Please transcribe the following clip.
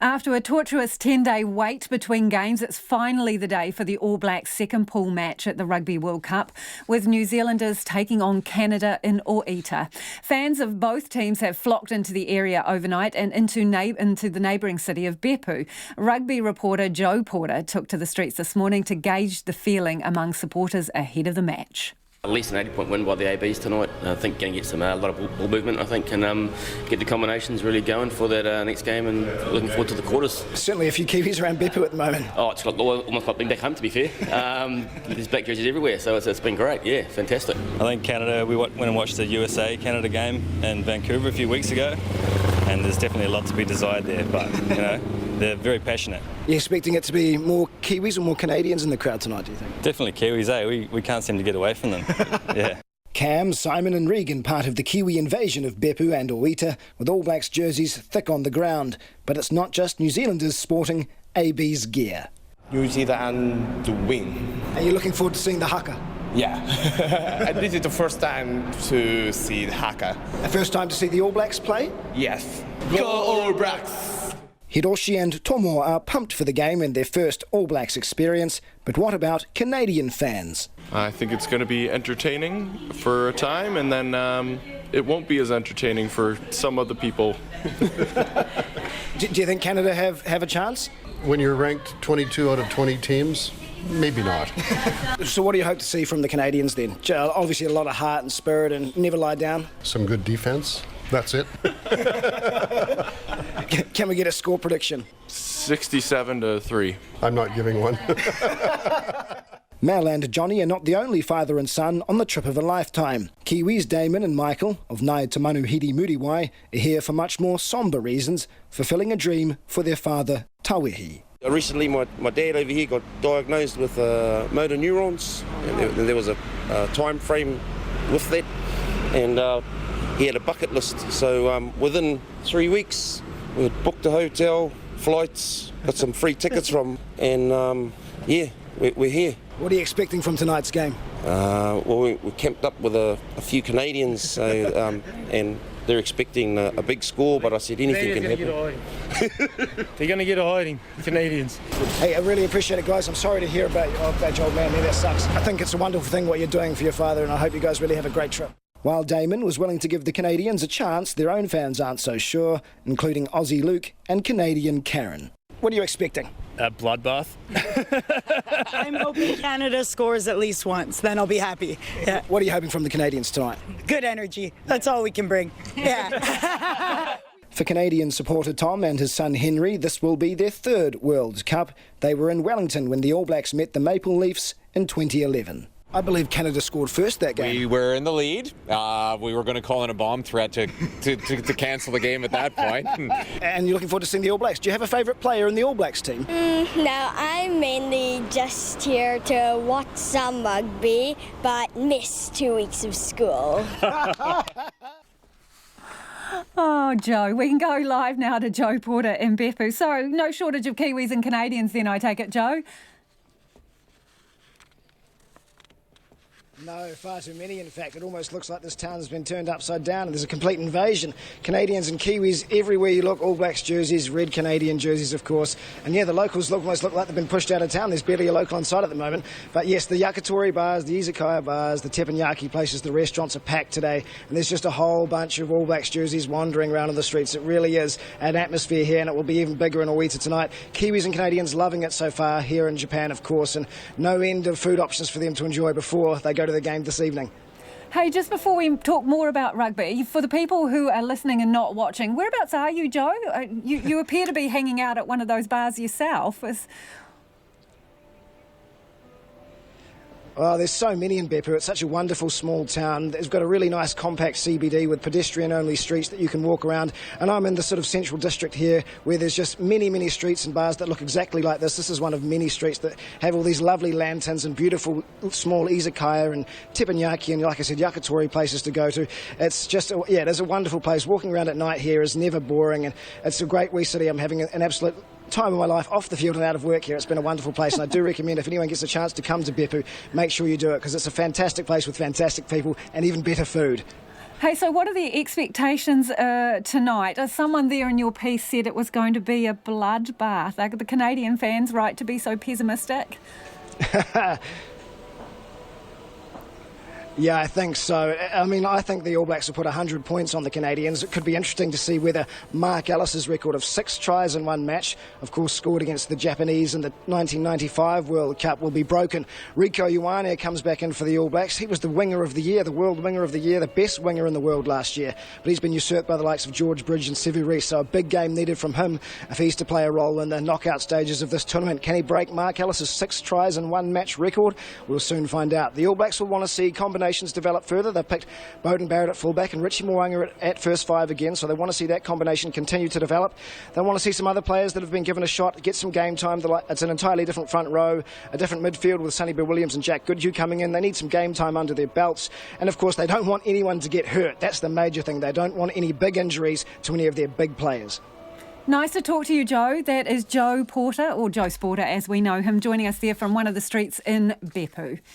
After a tortuous 10-day wait between games, it's finally the day for the All Blacks' second pool match at the Rugby World Cup, with New Zealanders taking on Canada in Oita. Fans of both teams have flocked into the area overnight and into the neighbouring city of Beppu. Rugby reporter Joe Porter took to the streets this morning to gauge the feeling among supporters ahead of the match. At least an 80-point win by the ABs tonight. I think going to get a lot of ball movement, I think, and get the combinations really going for that next game, and looking forward to the quarters. Certainly a few Kiwis around Beppu at the moment. Oh, it's almost like being back home, to be fair. There's black jerseys everywhere, so it's been great. Yeah, fantastic. I think Canada, we went and watched the USA-Canada game in Vancouver a few weeks ago, and there's definitely a lot to be desired there, but, you know, they're very passionate. You're expecting it to be more Kiwis or more Canadians in the crowd tonight, do you think? Definitely Kiwis, eh? We can't seem to get away from them. Yeah. Cam, Simon and Regan part of the Kiwi invasion of Beppu and Oita, with All Blacks jerseys thick on the ground. But it's not just New Zealanders sporting AB's gear. New Zealand to win. Are you looking forward to seeing the haka? Yeah. This is the first time to see the haka. The first time to see the All Blacks play? Yes. Go All Blacks! Hiroshi and Tomo are pumped for the game and their first All Blacks experience, but what about Canadian fans? I think it's going to be entertaining for a time, and then it won't be as entertaining for some other people. Do you think Canada have a chance? When you're ranked 22 out of 20 teams, maybe not. So what do you hope to see from the Canadians then? Obviously a lot of heart and spirit and never lie down. Some good defence. That's it. Can we get a score prediction? 67-3. I'm not giving one. Mel and Johnny are not the only father and son on the trip of a lifetime. Kiwis Damon and Michael of Nai Tamanu Hiri Muriwai are here for much more sombre reasons, fulfilling a dream for their father, Tawehi. Recently, my dad over here got diagnosed with motor neurons, and there was a time frame with that, and he had a bucket list. So within 3 weeks, we had booked a hotel, flights, got some free tickets from, and yeah, we're here. What are you expecting from tonight's game? Well, we camped up with a few Canadians, so, and they're expecting a big score, but I said anything can happen. They're going to get a hiding, the Canadians. Hey, I really appreciate it, guys. I'm sorry to hear about your old man there. That sucks. I think it's a wonderful thing what you're doing for your father, and I hope you guys really have a great trip. While Damon was willing to give the Canadians a chance, their own fans aren't so sure, including Aussie Luke and Canadian Karen. What are you expecting? A bloodbath. I'm hoping Canada scores at least once, then I'll be happy. Yeah. What are you hoping from the Canadians tonight? Good energy. That's all we can bring. Yeah. For Canadian supporter Tom and his son Henry, this will be their third World Cup. They were in Wellington when the All Blacks met the Maple Leafs in 2011. I believe Canada scored first that game. We were in the lead. We were going to call in a bomb threat to cancel the game at that point. And you're looking forward to seeing the All Blacks. Do you have a favourite player in the All Blacks team? No, I'm mainly just here to watch some rugby, but miss 2 weeks of school. Oh, Joe, we can go live now to Joe Porter in Beppu. So no shortage of Kiwis and Canadians then, I take it, Joe? No, far too many, in fact. It almost looks like this town has been turned upside down and there's a complete invasion. Canadians and Kiwis everywhere you look, All Blacks jerseys, red Canadian jerseys, of course. And yeah, the locals almost look like they've been pushed out of town. There's barely a local on site at the moment. But yes, the yakitori bars, the izakaya bars, the teppanyaki places, the restaurants are packed today. And there's just a whole bunch of All Blacks jerseys wandering around on the streets. It really is an atmosphere here, and it will be even bigger in Oita tonight. Kiwis and Canadians loving it so far here in Japan, of course, and no end of food options for them to enjoy before they go to the game this evening. Hey, just before we talk more about rugby, for the people who are listening and not watching, whereabouts are you, Joe? You appear to be hanging out at one of those bars yourself. Oh, there's so many in Beppu. It's such a wonderful small town. It's got a really nice compact CBD with pedestrian-only streets that you can walk around. And I'm in the sort of central district here where there's just many, many streets and bars that look exactly like this. This is one of many streets that have all these lovely lanterns and beautiful small izakaya and teppanyaki and, like I said, yakitori places to go to. It's just, yeah, it is a wonderful place. Walking around at night here is never boring, and it's a great wee city. I'm having an absolute time of my life off the field and out of work here. It's been a wonderful place, and I do recommend if anyone gets a chance to come to Beppu, make sure you do it, because it's a fantastic place with fantastic people and even better food. Hey, so what are the expectations tonight? Someone there in your piece said it was going to be a bloodbath. Are the Canadian fans right to be so pessimistic? Yeah, I think so. I mean, I think the All Blacks will put 100 points on the Canadians. It could be interesting to see whether Mark Ellis's record of 6 tries in one match, of course scored against the Japanese in the 1995 World Cup, will be broken. Rieko Ioane comes back in for the All Blacks. He was the winger of the year, the world winger of the year, the best winger in the world last year. But he's been usurped by the likes of George Bridge and Sevu Reece, so a big game needed from him if he's to play a role in the knockout stages of this tournament. Can he break Mark Ellis's 6 tries in one match record? We'll soon find out. The All Blacks will want to see combinations develop further. They've picked Beauden Barrett at fullback and Richie Mo'unga at first 5 again, so they want to see that combination continue to develop. They want to see some other players that have been given a shot get some game time. It's an entirely different front row, a different midfield with Sonny Bill Williams and Jack Goodhue coming in. They need some game time under their belts, and of course they don't want anyone to get hurt. That's the major thing. They don't want any big injuries to any of their big players. Nice to talk to you, Joe. That is Joe Porter, or Joe Sporter as we know him, joining us there from one of the streets in Beppu.